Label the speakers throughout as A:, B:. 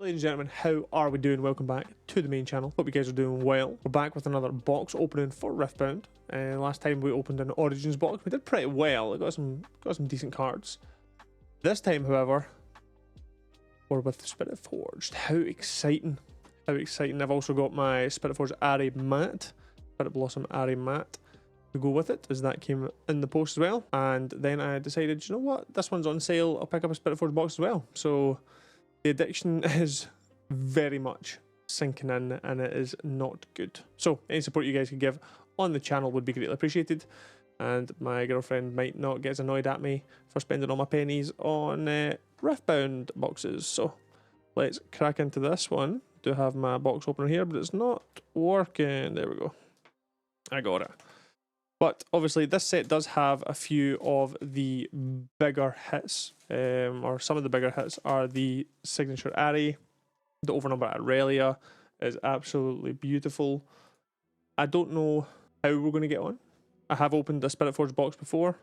A: ladies and gentlemen, how are we doing? Welcome back to the main channel. Hope you guys are doing well. We're back with another box opening for Riftbound. Last time we opened an Origins box. We did pretty well. I got some decent cards. This time, however, we're with Spiritforged. How exciting. How exciting. I've also got my Spiritforged Ari Matte, Spirit Blossom Ari Matte, to go with it, as that came in the post as well. And then I decided, you know what, this one's on sale, I'll pick up a Spiritforged box as well. So the addiction is very much sinking in, and it is not good. So any support you guys could give on the channel would be greatly appreciated. And my girlfriend might not get as annoyed at me for spending all my pennies on Riftbound boxes. So let's crack into this one. Do have my box opener here, but it's not working. There we go. I got it. But obviously this set does have a few of the bigger hits, or some of the bigger hits are the signature Ari. The overnumber Aurelia is absolutely beautiful. I don't know how we're going to get on. I have opened a Spiritforged box before,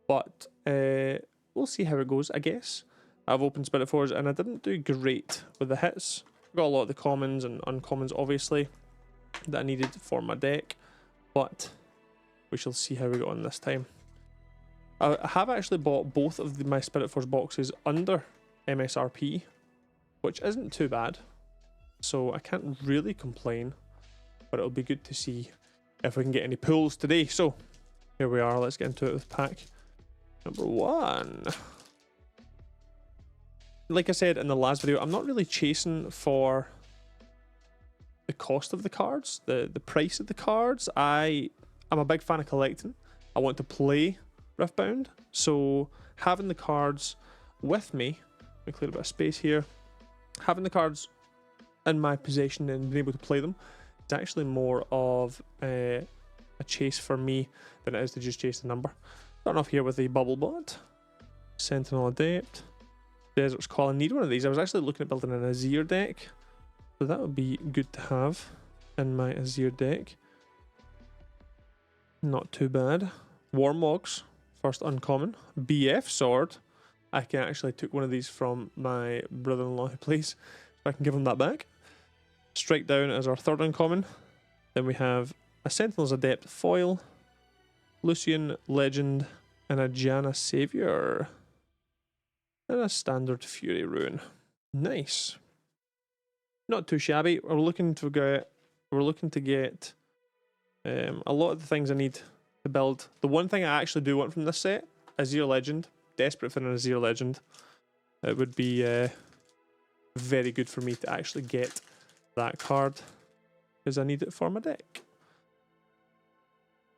A: but we'll see how it goes, I guess. I've opened Spiritforged and I didn't do great with the hits. Got a lot of the commons and uncommons, obviously, that I needed for my deck, but we shall see how we got on this time. I have actually bought both of my Spiritforged boxes under MSRP, which isn't too bad, so I can't really complain, but it'll be good to see if we can get any pulls today. So here we are, let's get into it with pack number 1. Like I said in the last video, I'm not really chasing for the cost of the cards, the price of the cards. I'm a big fan of collecting. I want to play Riftbound, so having the cards with me, let me clear a bit of space here, having the cards in my possession and being able to play them, it's actually more of a chase for me than it is to just chase the number. Starting off here with the Bubble Bot, Sentinel Adept, Desert's Call. I need one of these. I was actually looking at building an Azir deck, so that would be good to have in my Azir deck. Not too bad. Warmogs, first uncommon. BF Sword. I can actually took one of these from my brother-in-law who plays, so I can give him that back. Strike Down as our third uncommon. Then we have a Sentinel's Adept foil, Lucian Legend, and a Janna Savior, and a standard Fury Rune. Nice. Not too shabby. We're looking to get a lot of the things I need to build. The one thing I actually do want from this set, Azir Legend. Desperate for an Azir Legend. It would be very good for me to actually get that card, because I need it for my deck.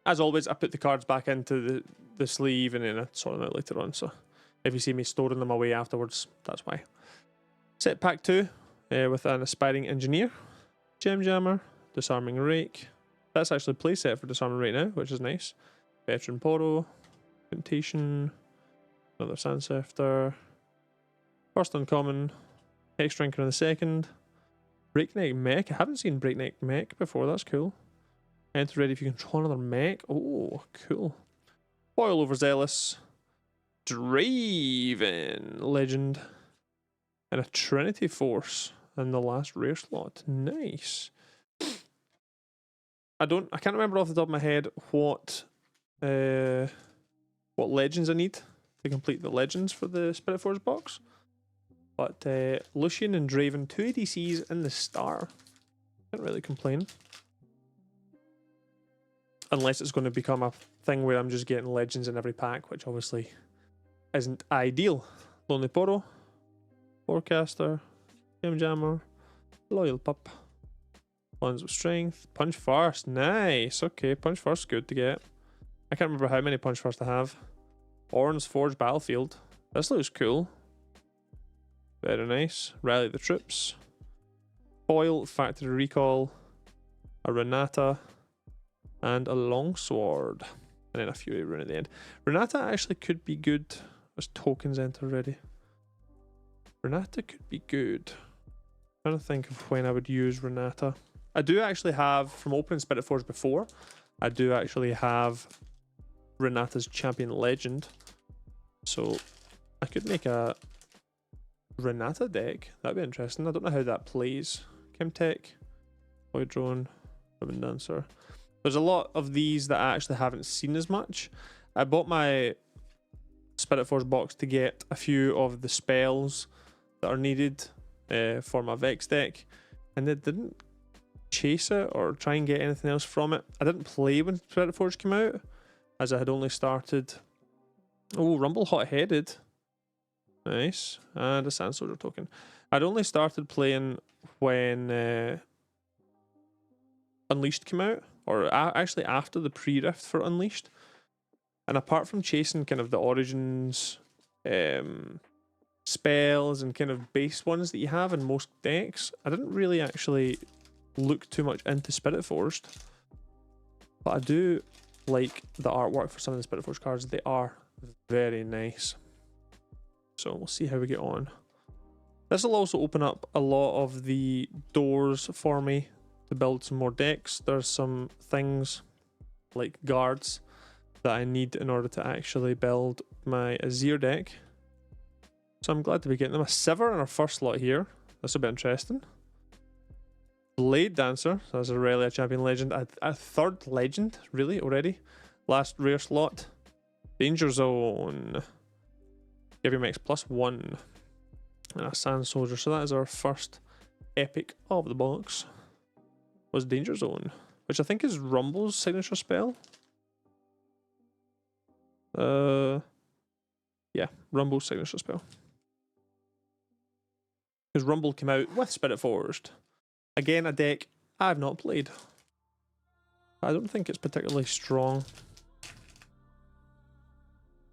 A: As always, I put the cards back into the sleeve and then I sort them out later on, so if you see me storing them away afterwards, that's why. Set pack 2 with an Aspiring Engineer, Gem Jammer, Disarming Rake. That's actually playset for Disarming Rake now, which is nice. Veteran Poro, Temptation, another Sandsifter, first uncommon, Hex Drinker in the second, Breakneck Mech. I haven't seen Breakneck Mech before, that's cool. Enter ready if you control another mech. Oh, cool. Foil Overzealous, Draven Legend, and a Trinity Force in the last rare slot. Nice. I can't remember off the top of my head what legends I need to complete the legends for the Spiritforged box. But Lucian and Draven, 2 ADCs in the star. Can't really complain. Unless it's going to become a thing where I'm just getting legends in every pack, which obviously isn't ideal. Lonely Poro, Forecaster, Gem Jammer, Loyal Pup, Ones with Strength, Punch First. Nice. Okay, Punch First good to get. I can't remember how many Punch First I have. Orange Forge Battlefield. This looks cool. Very nice. Rally the Troops. Foil, Factory Recall, a Renata, and a Longsword. And then a Fury Rune at the end. Renata actually could be good as tokens enter ready. Renata could be good. I'm trying to think of when I would use Renata. I do actually have, from opening Spiritforged before, I do actually have Renata's Champion Legend. So I could make a Renata deck. That'd be interesting. I don't know how that plays. Chemtech, Boy Drone, Ribbon Dancer. There's a lot of these that I actually haven't seen as much. I bought my Spiritforged box to get a few of the spells that are needed for my Vex deck, and it didn't chase it or try and get anything else from it. I didn't play when Spiritforged came out, as I had only started. Oh, Rumble Hot-Headed. Nice. And a Sand Soldier token. I'd only started playing when Unleashed came out, or actually after the pre-rift for Unleashed. And apart from chasing kind of the Origins spells and kind of base ones that you have in most decks, I didn't really actually look too much into Spiritforged. But I do like the artwork for some of the Spiritforged cards. They are very nice. So we'll see how we get on. This will also open up a lot of the doors for me to build some more decks. There's some things like guards that I need in order to actually build my Azir deck. So I'm glad to be getting them. A Sivir in our first slot here. This will be interesting. Blade Dancer. So that's a Aurelia Champion Legend. A third Legend, really, already. Last rare slot. Danger Zone. Give your max +1. And a Sand Soldier. So that is our first epic of the box. Was Danger Zone, which I think is Rumble's signature spell. Yeah, Rumble's signature spell. Because Rumble came out with Spiritforged. Again, a deck I've not played. I don't think it's particularly strong.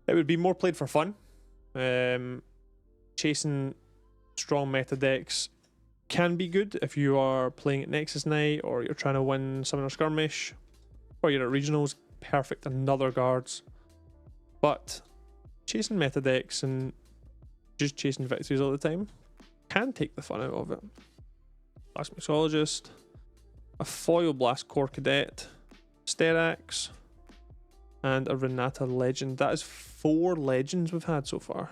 A: It would be more played for fun. Chasing strong meta decks can be good if you are playing at Nexus Night, or you're trying to win Summoner Skirmish, or you're at Regionals. Perfect, another guards. But chasing meta decks and just chasing victories all the time can take the fun out of it. Blast Mixologist, a foil Blast Core Cadet, Sterax, and a Renata Legend. That is 4 legends we've had so far.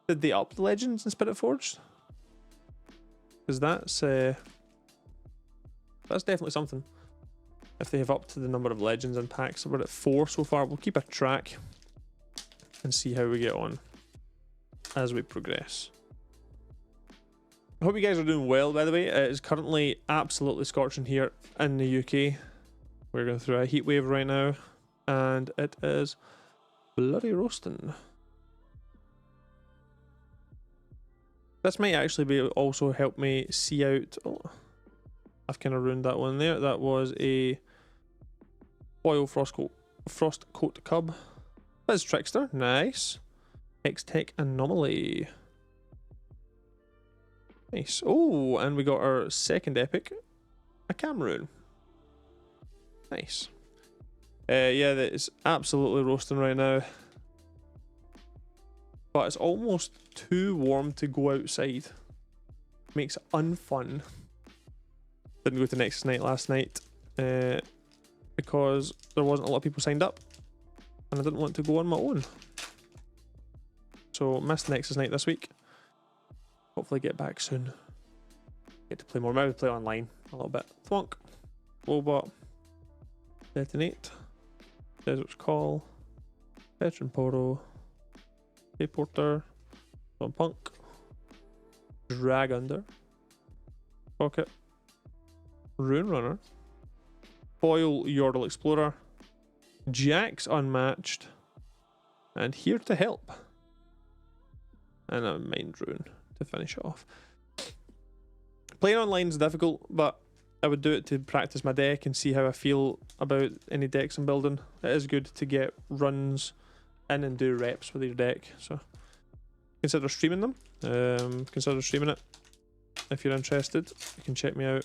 A: Did they up the legends in Spiritforged? Because that's definitely something. If they have up to the number of legends in packs, so we're at 4 so far. We'll keep a track and see how we get on as we progress. I hope you guys are doing well, by the way. It is currently absolutely scorching here in the UK. We're going through a heat wave right now, and it is bloody roasting. This might actually be also help me see out. Oh, I've kind of ruined that one there. That was a foil Frostcoat Cub. That's Trickster. Nice. X-Tech Anomaly. Nice. Oh, and we got our second epic, a Cameroon. Nice. Yeah, that is absolutely roasting right now. But it's almost too warm to go outside. Makes it unfun. Didn't go to Nexus Night last night because there wasn't a lot of people signed up, and I didn't want to go on my own. So missed Nexus Night this week. Hopefully get back soon. Get to play more. Maybe play online a little bit. Thwonk. Lobot. Detonate. Desert's Call. Veteran Poro. Porter. Punk. Drag Under. Pocket. Rune Runner. Foil Yordle Explorer. Jax Unmatched. And Here to Help. And a Mind Rune to finish it off. Playing online is difficult, but I would do it to practice my deck and see how I feel about any decks I'm building. It is good to get runs in and do reps with your deck, so consider streaming them. Consider streaming it if you're interested. You can check me out,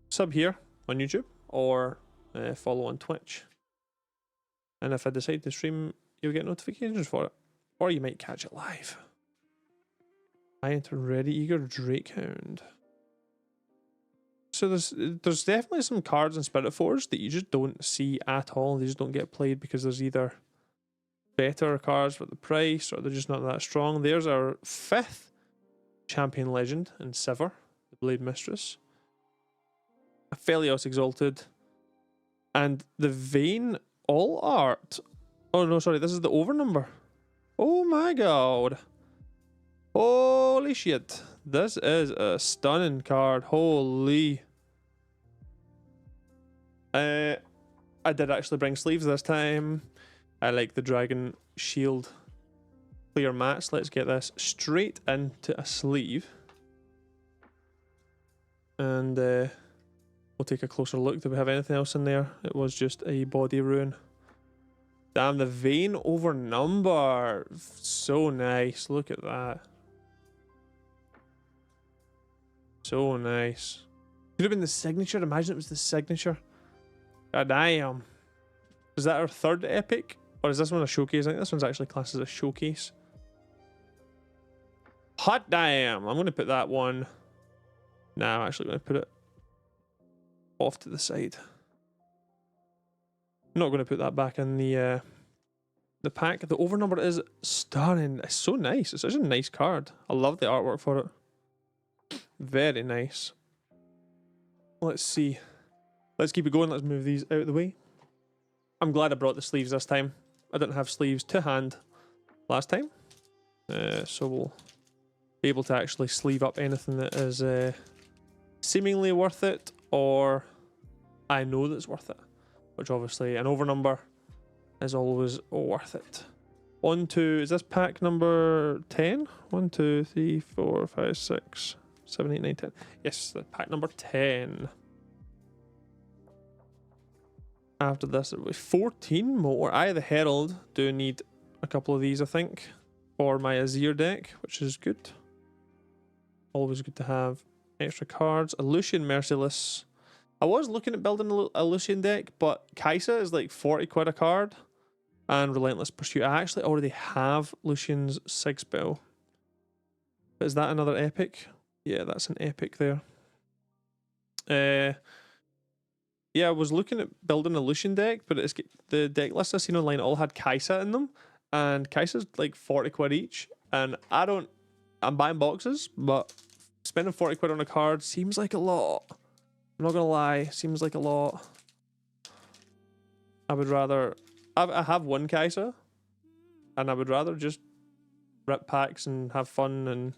A: sub here on YouTube, or follow on Twitch. And if I decide to stream, you'll get notifications for it, or you might catch it live. I enter Ready Eager Drakehound. So there's definitely some cards in Spiritforged that you just don't see at all. They just don't get played because there's either better cards for the price, or they're just not that strong. There's our 5th Champion Legend and Sever, the Blade Mistress. Aphelios Exalted. And the Vein All Art. Oh no, sorry, this is the over number. Oh my god. Holy shit. This is a stunning card. Holy. I did actually bring sleeves this time. I like the Dragon Shield clear mats. Let's get this straight into a sleeve. And we'll take a closer look. Do we have anything else in there? It was just a body rune. Damn, the Vein over number. So nice. Look at that. So nice. Could have been the signature. Imagine it was the signature. God damn. Is that our third epic? Or is this one a showcase? I think this one's actually classed as a showcase. Hot damn. I'm going to put that one. Nah, I'm actually going to put it off to the side. I'm not going to put that back in the pack. The over number is stunning. It's so nice. It's such a nice card. I love the artwork for it. Very nice. Let's see. Let's keep it going. Let's move these out of the way. I'm glad I brought the sleeves this time. I didn't have sleeves to hand last time. So we'll be able to actually sleeve up anything that is seemingly worth it, or I know that's worth it. Which obviously an over number is always worth it. 1, 2, is this pack number 10? 1, 2, 3, 4, 5, 6, 7, 8, 9, 10. Yes, the pack number 10. After this, it was 14 more. I, the Herald, do need a couple of these, I think, for my Azir deck, which is good. Always good to have extra cards. A Lucian Merciless. I was looking at building a Lucian deck, but Kaisa is like 40 quid a card. And Relentless Pursuit. I actually already have Lucian's Sig Spell. Is that another epic? Yeah, that's an epic there. Yeah, I was looking at building a Lucian deck, but it's the deck list I seen online all had Kaisa in them, and Kaisa's like 40 quid each, and I'm buying boxes, but spending 40 quid on a card seems like a lot. I'm not gonna lie, seems like a lot. I would rather, I have one Kaisa, and I would rather just rip packs and have fun and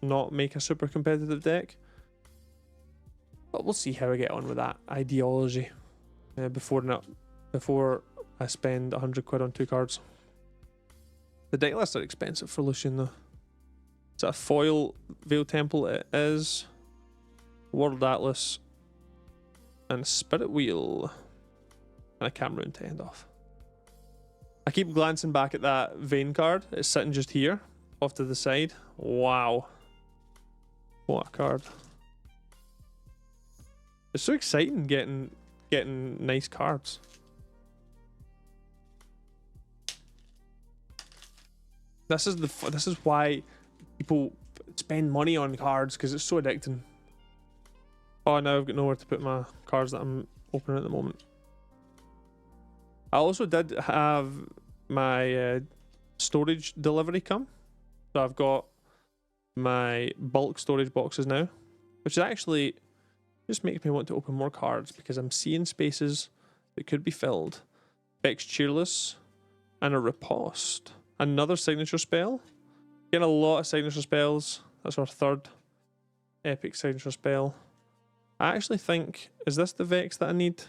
A: not make a super competitive deck. But we'll see how I get on with that ideology before I spend 100 quid on 2 cards. The deck lists are expensive for Lucian though. Is that a foil Veil Temple? It is. World Atlas and Spirit Wheel and a Cameroon to end off. I keep glancing back at that Vein card. It's sitting just here off to the side. Wow. What a card. It's so exciting getting nice cards. This is why people spend money on cards, because it's so addicting. Oh, now I've got nowhere to put my cards that I'm opening at the moment. I also did have my storage delivery come. So I've got my bulk storage boxes now, which is actually just makes me want to open more cards because I'm seeing spaces that could be filled. Vex Cheerless and a Riposte. Another signature spell. Getting a lot of signature spells. That's our third epic signature spell. I actually think, is this the Vex that I need?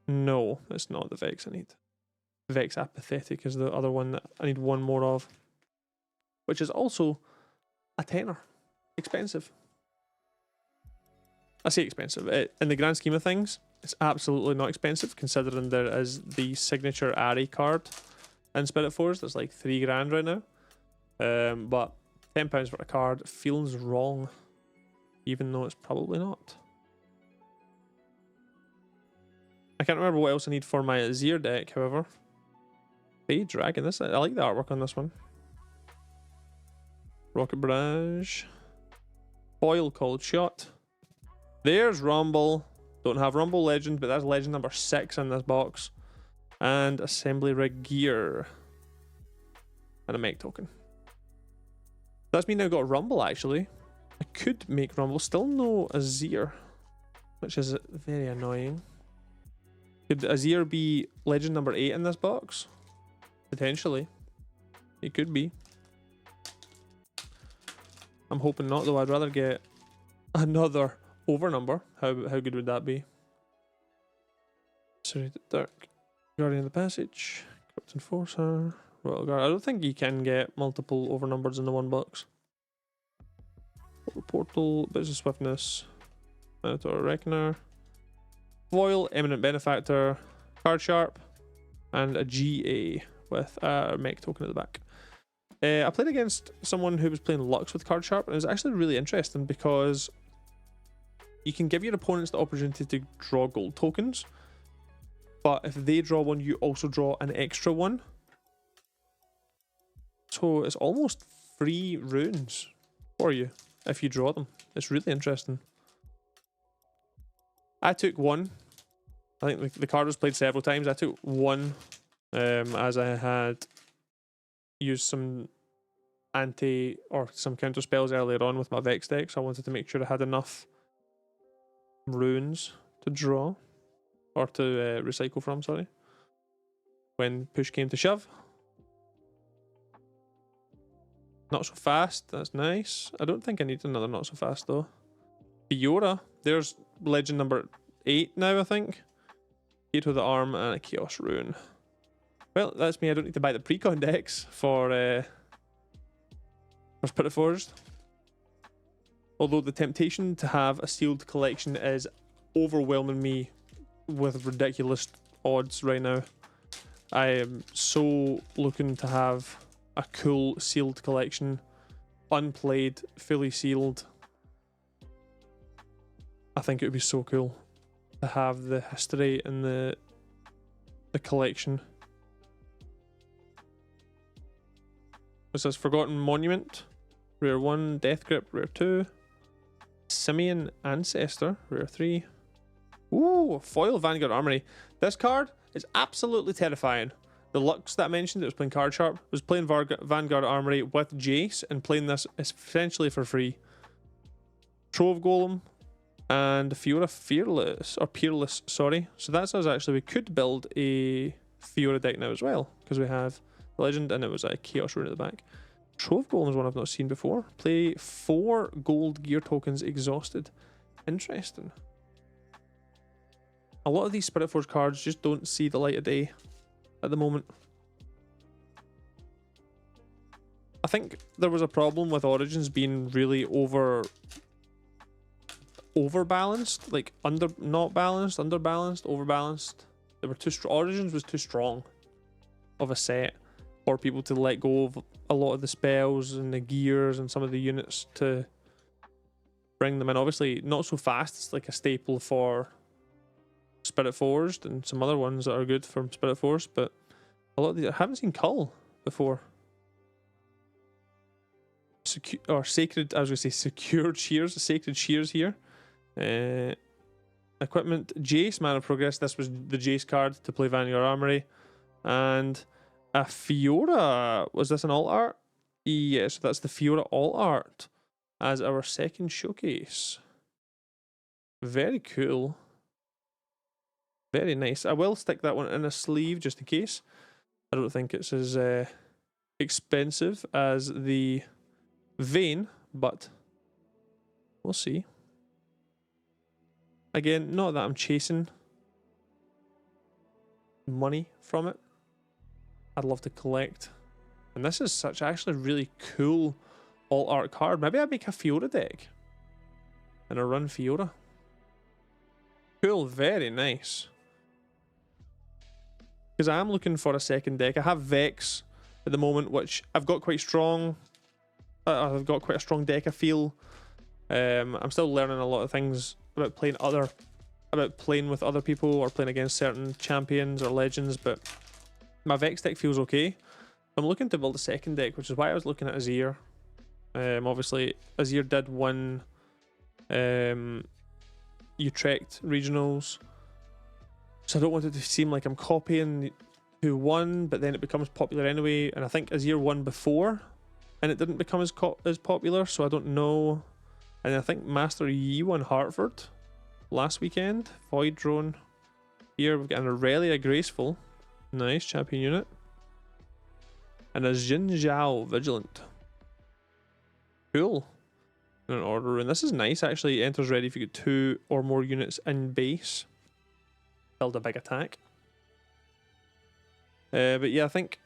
A: No, it's not the Vex I need. Vex Apathetic is the other one that I need one more of, which is also a tenner. Expensive. I say expensive. In the grand scheme of things, it's absolutely not expensive, considering there is the signature Ari card in Spiritforged. That's like $3 grand right now. But £10 for a card feels wrong, even though it's probably not. I can't remember what else I need for my Azir deck, however. Bay Dragon. I like the artwork on this one. Rocket Barrage. Foil Cold Shot. There's Rumble. Don't have Rumble Legend, but that's Legend number 6 in this box. And Assembly Rig Gear. And a Mech Token. That's me now got a Rumble, actually. I could make Rumble. Still no Azir, which is very annoying. Could Azir be legend number 8 in this box? Potentially. It could be. I'm hoping not, though. I'd rather get another over number. How good would that be? Serrated Dark. Guardian of the Passage. Corrupt Enforcer. Royal Guard. I don't think you can get multiple over numbers in the one box. Portal. Bits of Swiftness. Minotaur Reckoner. Foil. Eminent Benefactor. Card Sharp. And a GA with a mech token at the back. I played against someone who was playing Lux with Card Sharp, and it was actually really interesting because you can give your opponents the opportunity to draw gold tokens, but if they draw one, you also draw an extra one. So it's almost free runes for you if you draw them. It's really interesting. I took one. I think the card was played several times. I took one as I had used some some counter spells earlier on with my Vex deck, so I wanted to make sure I had enough runes to draw, or to recycle from, sorry, when push came to shove. Not so fast, that's nice. I don't think I need another not so fast though. Fiora, there's legend number 8 now, I think. 8 with the arm and a Chaos Rune. Well, that's me. I don't need to buy the precon decks for Spiritforged. Although the temptation to have a sealed collection is overwhelming me with ridiculous odds right now. I am so looking to have a cool sealed collection, unplayed, fully sealed. I think it would be so cool to have the history and the collection. What's this? Forgotten Monument, rare 1, Death Grip, rare 2, Simian Ancestor, rare 3. Ooh, foil Vanguard Armory. This card is absolutely terrifying. The Lux that I mentioned that was playing Card Sharp was playing Vanguard Armory with Jace and playing this essentially for free. Trove Golem and Fiora Fearless, or Peerless, sorry. So that's us actually. We could build a Fiora deck now as well, because we have Legend and it was a Chaos Rune at the back. Trove Golem is one I've not seen before. Play 4 gold gear tokens exhausted. Interesting. A lot of these Spiritforged cards just don't see the light of day at the moment. I think there was a problem with Origins being really overbalanced, like not balanced, underbalanced, overbalanced. They were too strong. Origins was too strong of a set for people to let go of a lot of the spells and the gears and some of the units to bring them in. Obviously, not so fast. It's like a staple for Spiritforged and some other ones that are good from Spiritforged, but a lot of these I haven't seen Cull before. Sacred, I was going to say secured shears, sacred shears here. Equipment, Jace, Man of Progress. This was the Jace card to play Vanguard Armory. And a Fiora. Was this an alt art? Yes, so that's the Fiora alt art as our second showcase. Very cool. Very nice. I will stick that one in a sleeve just in case. I don't think it's as expensive as the Vayne, but we'll see. Again, not that I'm chasing money from it. I'd love to collect. And this is such actually really cool alt art card. Maybe I'd make a Fiora deck and a run Fiora. Cool, very nice. Because I am looking for a second deck. I have Vex at the moment, which I've got quite strong. I've got quite a strong deck, I feel. I'm still learning a lot of things about playing with other people or playing against certain champions or legends, but my Vex deck feels okay. I'm looking to build a second deck, which is why I was looking at Azir. Obviously, Azir did win Utrecht regionals, so I don't want it to seem like I'm copying who won, but then it becomes popular anyway. And I think Azir won before and it didn't become as popular, so I don't know. And I think Master Yi won Hartford last weekend. Void Drone. Here we've got an Aurelia Graceful. Nice champion unit. And a Jin Zhao Vigilant. Cool. In an order rune. This is nice actually. Enters ready if you get 2 or more units in base. Build a big attack. But yeah, I think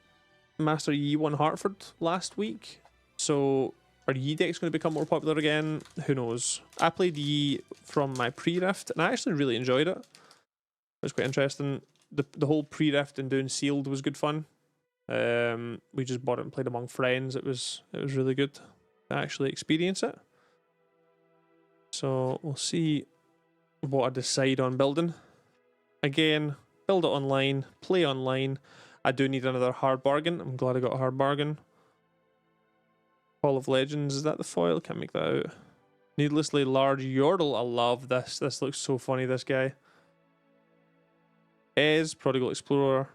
A: Master Yi won Hartford last week. So are Yi decks going to become more popular again? Who knows? I played Yi from my pre-rift and I actually really enjoyed it. It was quite interesting. The whole pre-rift and doing sealed was good fun. We just bought it and played among friends. It was really good to actually experience it. So we'll see what I decide on building. Again, build it online, play online. I do need another hard bargain. I'm glad I got a hard bargain. Hall of Legends, is that the foil? Can't make that out. Needlessly large Yordle. I love this. This looks so funny, this guy. Ez, Prodigal Explorer,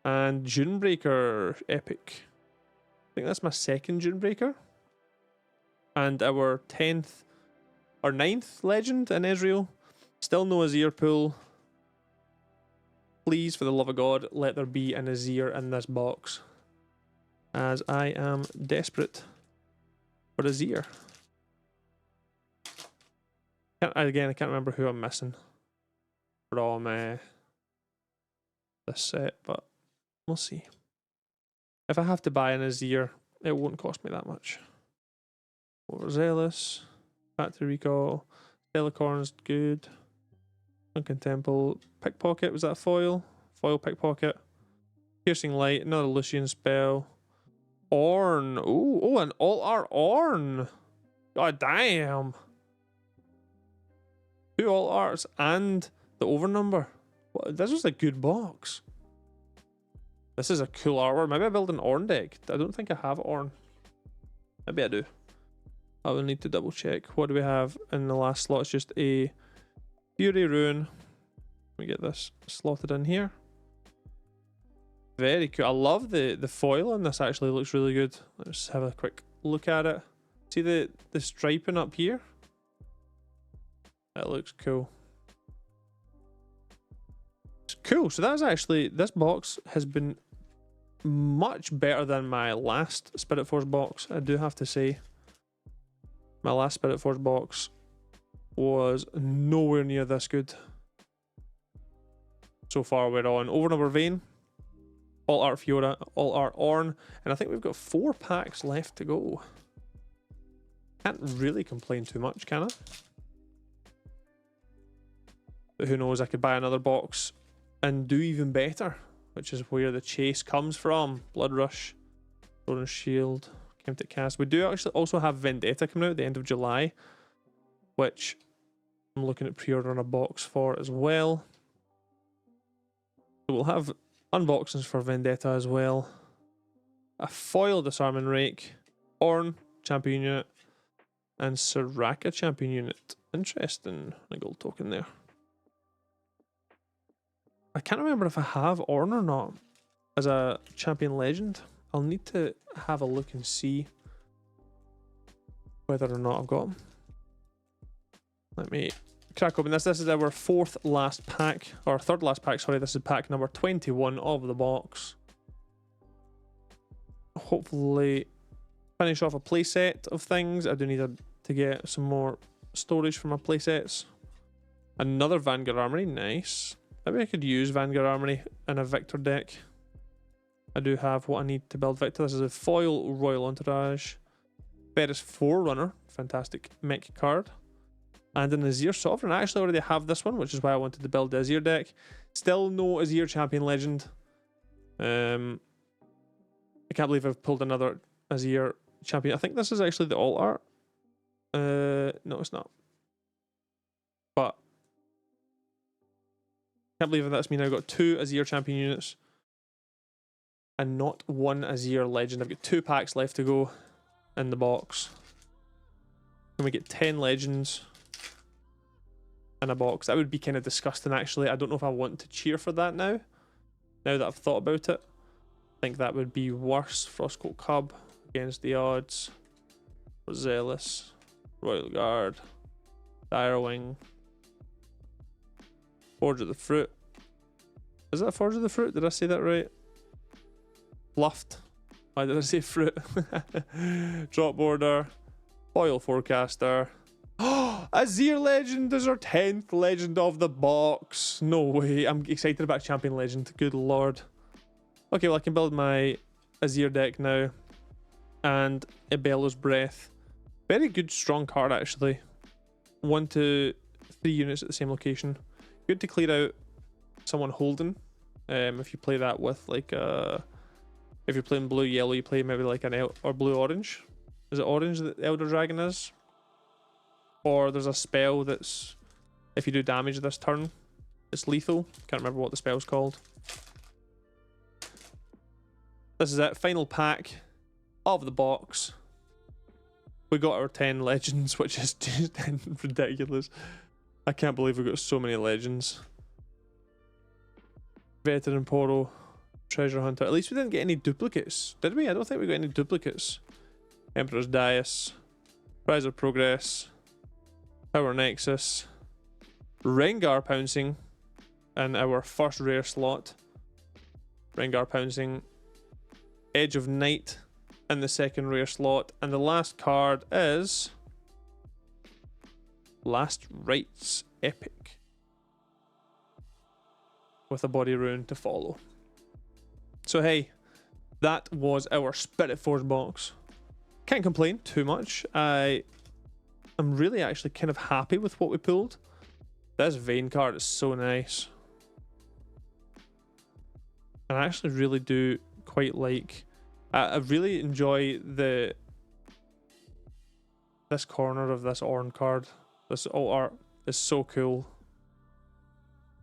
A: and Junebreaker Epic. I think that's my second Junebreaker. And our 10th or 9th legend in Ezreal. Still no Azir pool. Please, for the love of God, let there be an Azir in this box. As I am desperate for Azir. Again, I can't remember who I'm missing from this set, but we'll see. If I have to buy an Azir, it won't cost me that much. Overzealous, Factory Recall, Telecorn's good. Sunken Temple, Pickpocket, was that a foil? Foil Pickpocket. Piercing Light, another Lucian spell. Ornn, oh, an alt-art Ornn. God damn. 2 alt-arts and the overnumber. This was a good box. This is a cool artwork. Maybe I build an Ornn deck. I don't think I have Ornn. Maybe I do. I will need to double check. What do we have in the last slot? It's just a Fury Rune. Let me get this slotted in here. Very cool. I love the foil on this, actually looks really good. Let's have a quick look at it. See the striping up here? That looks cool. It's cool. So that's actually, this box has been much better than my last Spiritforged box, I do have to say. My last Spiritforged box was nowhere near this good. So far we're on Overnumber Vein, alt-art Fiora, alt-art Ornn, and I think we've got 4 packs left to go. Can't really complain too much, can I? But who knows, I could buy another box and do even better, which is where the chase comes from. Blood Rush, Thorn Shield, Chemtic Cast. We do actually also have Vendetta coming out at the end of July, which I'm looking at pre-ordering a box for as well. So we'll have unboxings for Vendetta as well. A foil Disarming Rake, Ornn champion unit, and Soraka champion unit. Interesting. A gold token there. I can't remember if I have Ornn or not as a champion legend. I'll need to have a look and see whether or not I've got him. Let me crack open this. This is our 4th last pack, or 3rd last pack, sorry. This is pack number 21 of the box. Hopefully finish off a playset of things. I do need to get some more storage for my playsets. Another Vanguard Armory, nice. Maybe I could use Vanguard Armory in a Victor deck. I do have what I need to build Victor. This is a foil Royal Entourage. Ferris Forerunner, fantastic mech card. And an Azir Sovereign. I actually already have this one, which is why I wanted to build the Azir deck. Still no Azir Champion Legend. I can't believe I've pulled another Azir Champion. I think this is actually the alt art. No, it's not. But can't believe that's me now. I've got 2 Azir Champion units and not 1 Azir Legend. I've got 2 packs left to go in the box. And we get 10 Legends in a box. That would be kind of disgusting, actually. I don't know if I want to cheer for that now. Now that I've thought about it, I think that would be worse. Frostcoat Cub, Against the Odds, Zealous, Royal Guard, Dire Wing, Forge of the Fruit. Is that Forge of the Fruit? Did I say that right? Fluffed. Why did I say fruit? Drop Border, Foil Forecaster. Oh, Azir Legend is our 10th Legend of the box. No way. I'm excited about Champion Legend. Good lord. Okay, well I can build my Azir deck now. And Ibello's Breath. Very good strong card actually. 1 to 3 units at the same location. Good to clear out someone holding. If you play that with like if you're playing blue yellow, you play maybe like an or blue orange. Is it orange that Elder Dragon is? Or there's a spell that's, if you do damage this turn, it's lethal. Can't remember what the spell's called. This is it. Final pack of the box. We got our 10 legends, which is just ridiculous. I can't believe we got so many legends. Veteran Poro, Treasure Hunter. At least we didn't get any duplicates, did we? I don't think we got any duplicates. Emperor's Dais, Rise of Progress, Power Nexus, Rengar Pouncing, and our first rare slot. Rengar Pouncing, Edge of Night in the second rare slot, and the last card is Last Rites Epic with a body rune to follow. So hey, that was our Spiritforged box. Can't complain too much. I'm really actually kind of happy with what we pulled. This Vayne card is so nice. And I actually really do quite like, I really enjoy this corner of this Ornn card. This alt art is so cool.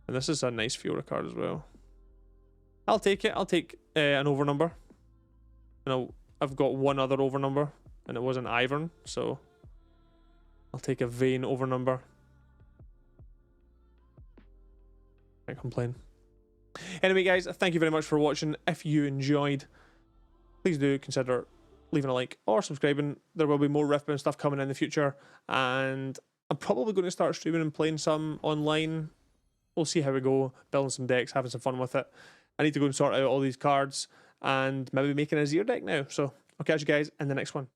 A: And this is a nice Fiora card as well. I'll take it. I'll take an over number. I've got one other over number, and it was an Ivern, so I'll take a Vayne over number. Can't complain. Anyway, guys, thank you very much for watching. If you enjoyed, please do consider leaving a like or subscribing. There will be more Riftbound stuff coming in the future, and I'm probably going to start streaming and playing some online. We'll see how we go, building some decks, having some fun with it. I need to go and sort out all these cards and maybe make an Azir deck now. So I'll catch you guys in the next one.